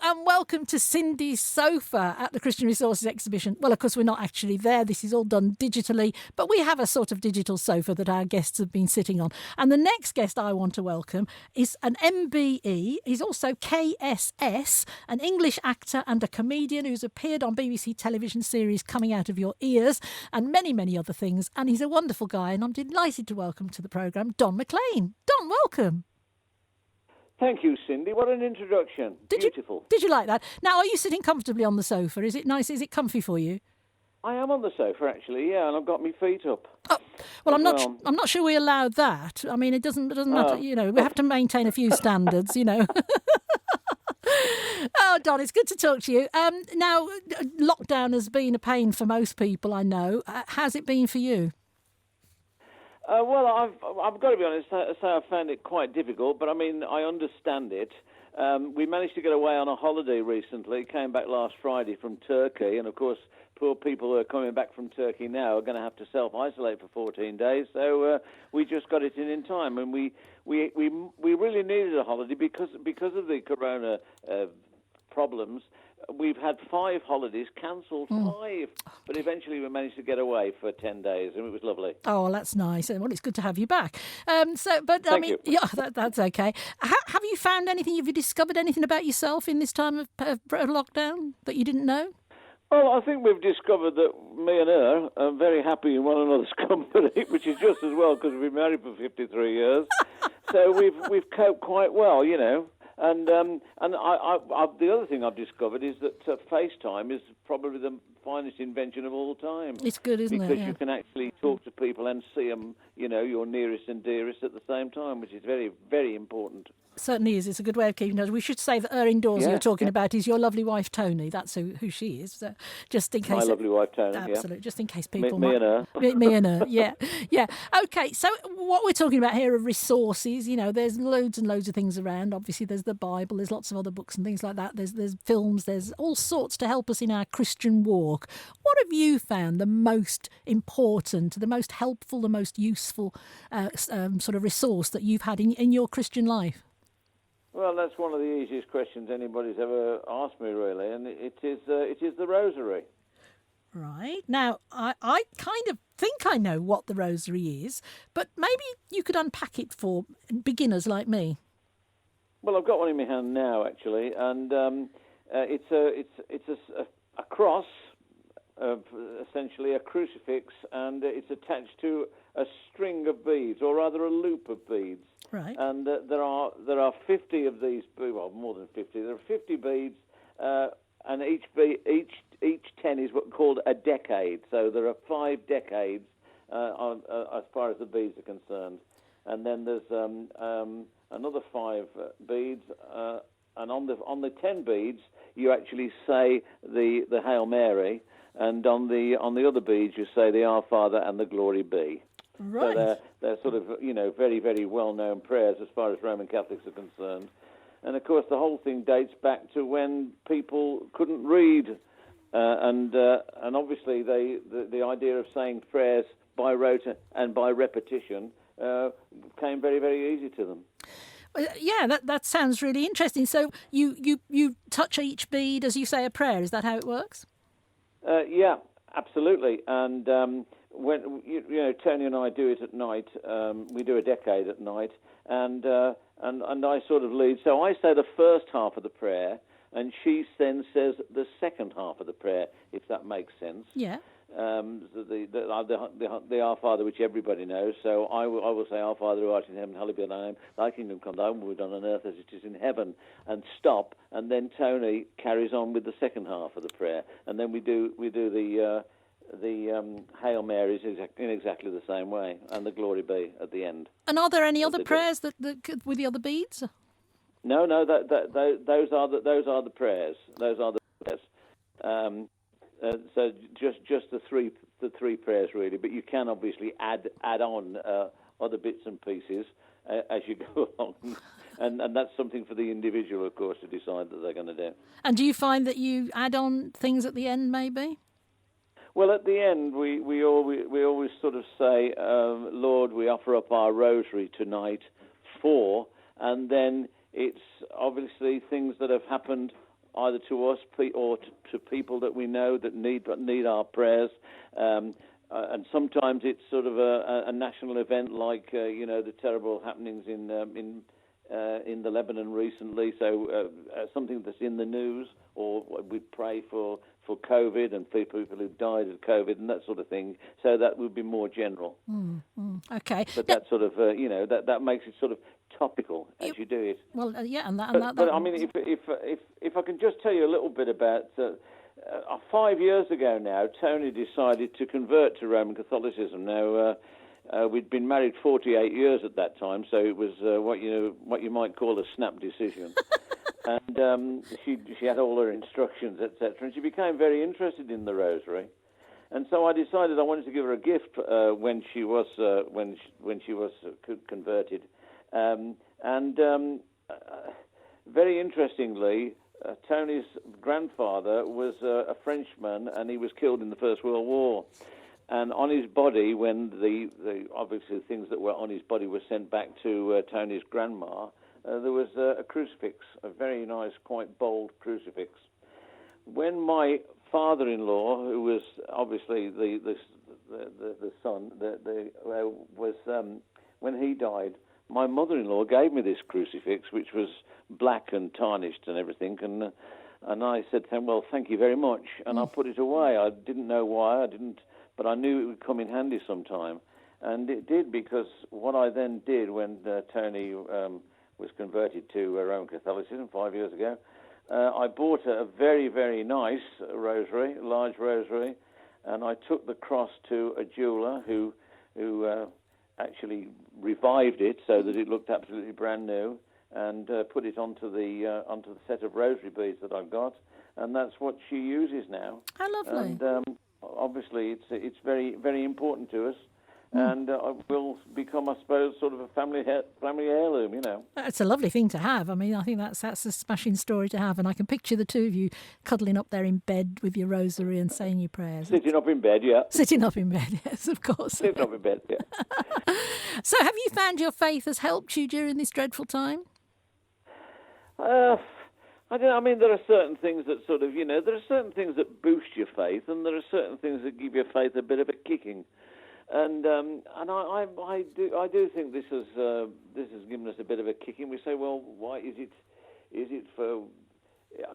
and welcome to Cindy's Sofa at the Christian Resources Exhibition. Well, of course, we're not actually there. This is all done digitally, but we have a sort of digital sofa that our guests have been sitting on. And the next guest I want to welcome is an MBE. He's also KSS, an English actor and a comedian who's appeared on BBC television series Coming Out of Your Ears and many, many other things. And he's a wonderful guy, and I'm delighted to welcome to the programme Don Maclean. Don, welcome. Thank you, Cindy. What an introduction. Beautiful. Did you like that? Now, are you sitting comfortably on the sofa? Is it nice? Is it comfy for you? I am on the sofa, actually, yeah, and I've got my feet up. Oh, well, I'm not sure we allow that. I mean, it doesn't matter, you know, we have to maintain a few standards, you know. Oh, Don, it's good to talk to you. Now, lockdown has been a pain for most people, I know. How's it been for you? Well, I've got to be honest, say I found it quite difficult, but I mean, I understand it. We managed to get away on a holiday recently, came back last Friday from Turkey, and of course, poor people who are coming back from Turkey now are going to have to self-isolate for 14 days, so we just got it in time, and we really needed a holiday because of the corona problems. We've had 5 holidays cancelled, 5, but eventually we managed to get away for 10 days, and it was lovely. Oh, well, that's nice. Well, it's good to have you back. Thank you. Yeah, that's okay. Have you found anything? Have you discovered anything about yourself in this time of lockdown that you didn't know? Well, I think we've discovered that me and her are very happy in one another's company, which is just as well because we've been married for 53 years. So we've coped quite well, you know. And the other thing I've discovered is that FaceTime is probably the finest invention of all time. It's good, isn't it? Because you can actually talk to people and see them, you know, your nearest and dearest at the same time, which is very, very important. Certainly is. It's a good way of keeping us. We should say that her indoors you're talking about is your lovely wife, Tony. That's who she is. So just in case. My lovely wife, Tony, absolutely. Just in case people me and her. Me and her, yeah. Okay, so what we're talking about here are resources. You know, there's loads and loads of things around. Obviously, there's the Bible. There's lots of other books and things like that. There's films. There's all sorts to help us in our Christian walk. What have you found the most important, the most helpful, the most useful sort of resource that you've had in your Christian life? Well, that's one of the easiest questions anybody's ever asked me, really, and it is the rosary. Right. Now, I kind of think I know what the rosary is, but maybe you could unpack it for beginners like me. Well, I've got one in my hand now, actually, and it's a cross, essentially a crucifix, and it's attached to a string of beads, or rather a loop of beads. Right. And there are 50 of these, well, more than 50. There are 50 beads, and each 10 is what's called a decade. So there are 5 decades as far as the beads are concerned. And then there's another 5 beads, and on the 10 beads you actually say the Hail Mary, and on the other beads you say the Our Father and the Glory Be. Right. So they're sort of, you know, very, very well-known prayers as far as Roman Catholics are concerned. And, of course, the whole thing dates back to when people couldn't read. And obviously the idea of saying prayers by rote and by repetition came very, very easy to them. Yeah, that sounds really interesting. So you touch each bead as you say a prayer. Is that how it works? Yeah, absolutely. And when you know, Tony and I do it at night. We do a decade at night, and I sort of lead. So I say the first half of the prayer, and she then says the second half of the prayer, if that makes sense. Yeah. The Our Father, which everybody knows. So I will say, Our Father who art in heaven, hallowed be thy name. Thy kingdom come, thy will be done on earth as it is in heaven. And stop. And then Tony carries on with the second half of the prayer, and then we do the Hail Marys in exactly the same way, and the Glory Be at the end. And are there any other prayers that with the other beads? No, those are the prayers. Those are the prayers. So just the three prayers really, but you can obviously add on other bits and pieces as you go along, and that's something for the individual, of course, to decide that they're going to do. And do you find that you add on things at the end, maybe? Well, at the end, we always sort of say, Lord, we offer up our rosary tonight for, and then it's obviously things that have happened either to us or to people that we know that need our prayers. And sometimes it's sort of a national event, like the terrible happenings in the Lebanon recently. So something that's in the news, or we pray for COVID and for people who died of COVID and that sort of thing. So that would be more general. Okay. But that sort of that makes it sort of topical as you do it. Well, yeah, But I mean, if I can just tell you a little bit about 5 years ago now, Tony decided to convert to Roman Catholicism. Now, we'd been married 48 years at that time, so it was what you might call a snap decision. And she had all her instructions, etc. And she became very interested in the rosary. And so I decided I wanted to give her a gift when she was converted. Very interestingly, Tony's grandfather was a Frenchman, and he was killed in the First World War. And on his body, when the obviously things that were on his body were sent back to Tony's grandma, there was a crucifix, a very nice, quite bold crucifix. When my father-in-law, who was obviously the son, when he died, my mother-in-law gave me this crucifix, which was black and tarnished and everything, and I said to him, "Well, thank you very much," and I put it away. I didn't know why, but I knew it would come in handy sometime, and it did, because what I then did when Tony was converted to Roman Catholicism 5 years ago, I bought a very, very nice rosary, a large rosary, and I took the cross to a jeweler who actually revived it so that it looked absolutely brand new, and put it onto the set of rosary beads that I've got, and that's what she uses now. How lovely! And obviously, it's very, very important to us. And will become, I suppose, sort of a family heirloom, It's a lovely thing to have. I mean, I think that's a smashing story to have, and I can picture the two of you cuddling up there in bed with your rosary and saying your prayers. Sitting up in bed, yeah. Sitting up in bed, yes, of course. Sitting up in bed, yeah. So have you found your faith has helped you during this dreadful time? I don't know. I mean, there are certain things that sort of, there are certain things that boost your faith, and there are certain things that give your faith a bit of a kicking. And I do think this has given us a bit of a kicking. We say, well, why is it for?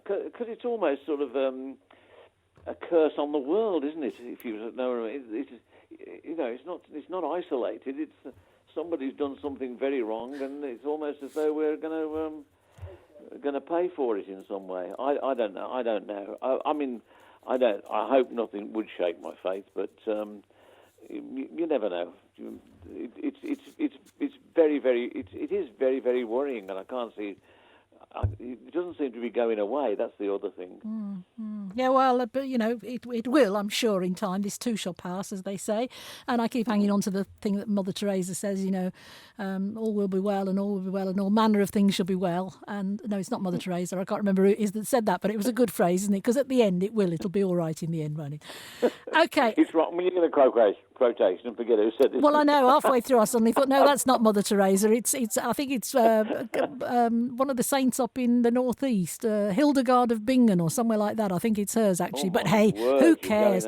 Because it's almost sort of a curse on the world, isn't it? If you know, it's not isolated. It's somebody's done something very wrong, and it's almost as though we're going to pay for it in some way. I don't know. I hope nothing would shake my faith, but. You never know. It is very, very worrying, and I can't see. It doesn't seem to be going away. That's the other thing. Yeah, well, but it will, I'm sure, in time. This too shall pass, as they say. And I keep hanging on to the thing that Mother Teresa says. All will be well, and all will be well, and all manner of things shall be well. And no, it's not Mother Teresa. I can't remember who it is that said that, but it was a good phrase, isn't it? Because at the end, it'll be all right in the end, won't it? Okay. It's right. When you're going to quotation and forget who said it. Well, I know. Halfway through, I suddenly thought, no, that's not Mother Teresa. I think it's one of the saints up in the northeast, Hildegard of Bingen or somewhere like that. I think it's hers actually. But hey, who cares?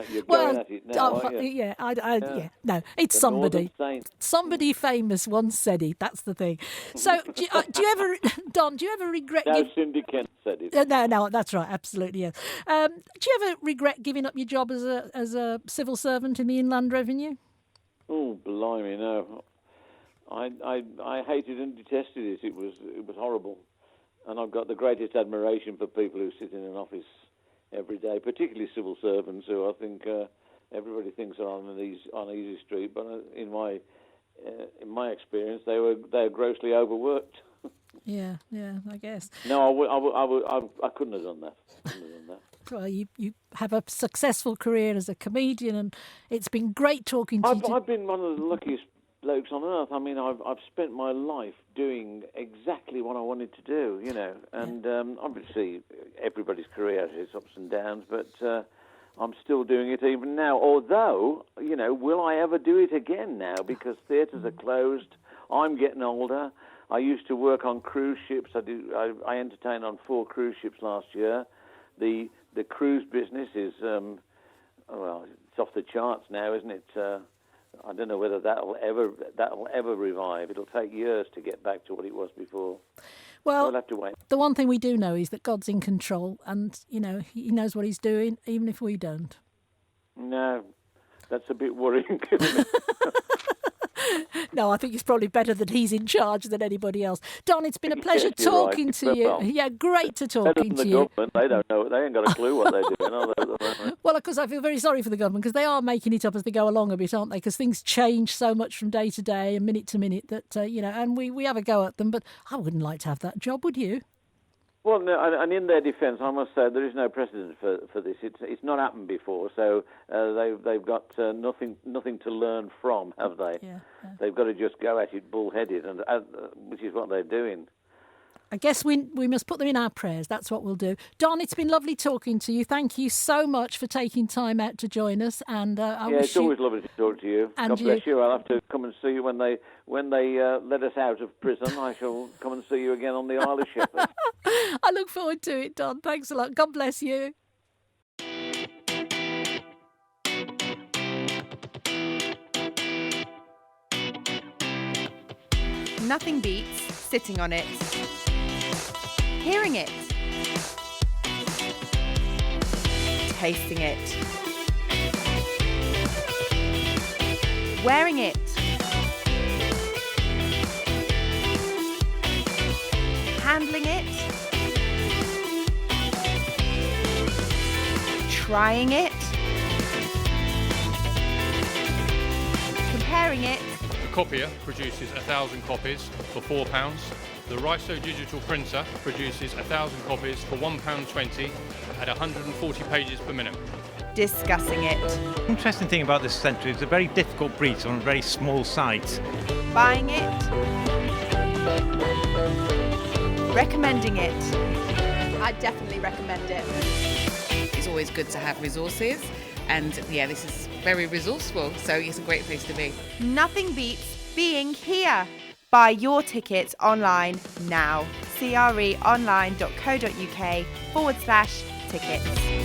No, it's somebody. Somebody famous once said it. That's the thing. So, do you ever, Don? Do you ever regret? No, Cindy Kent said it. No, that's right. Absolutely, yes. Do you ever regret giving up your job as a civil servant in the Inland Revenue? Oh, blimey, no. I hated and detested it. It was horrible. And I've got the greatest admiration for people who sit in an office every day, particularly civil servants, who I think everybody thinks are on easy street. But in my experience, they are grossly overworked. Yeah, I guess. No, I couldn't have done that. Well, you have a successful career as a comedian, and it's been great talking to you. I've been one of the luckiest blokes on earth. I mean, I've spent my life doing exactly what I wanted to do, and obviously everybody's career has its ups and downs, but I'm still doing it even now. Although, will I ever do it again now? Because theatres are closed. I'm getting older. I used to work on cruise ships. I entertained on 4 cruise ships last year. The cruise business is, well, it's off the charts now, isn't it? I don't know whether that'll ever revive. It'll take years to get back to what it was before. Well, we'll have to wait. The one thing we do know is that God's in control, and He knows what He's doing, even if we don't. No, that's a bit worrying, isn't it? No, I think it's probably better that He's in charge than anybody else. Don, it's been a pleasure talking right. to you. Yeah, great to talking to you. Government, they don't know. They ain't got a clue what they're doing, are they? Well, of course, I feel very sorry for the government because they are making it up as they go along a bit, aren't they? Because things change so much from day to day and minute to minute that, and we have a go at them. But I wouldn't like to have that job, would you? Well, no, and in their defence, I must say there is no precedent for this. It's not happened before, so they've got nothing to learn from, have they? Yeah. They've got to just go at it bull-headed, and which is what they're doing. I guess we must put them in our prayers. That's what we'll do. Don, it's been lovely talking to you. Thank you so much for taking time out to join us. And it's always lovely to talk to you. And God bless you. I'll have to come and see you when they let us out of prison. I shall come and see you again on the Isle of Sheppey. I look forward to it, Don. Thanks a lot. God bless you. Nothing beats sitting on it, hearing it, tasting it, wearing it, handling it, trying it, comparing it. The copier produces 1,000 copies for £4. The Riso digital printer produces 1,000 copies for £1.20 at 140 pages per minute. Discussing it. The interesting thing about this centre is it's a very difficult breed on a very small site. Buying it. Recommending it. I definitely recommend it. It's always good to have resources, and this is very resourceful, so it's a great place to be. Nothing beats being here. Buy your tickets online now. creonline.co.uk/tickets.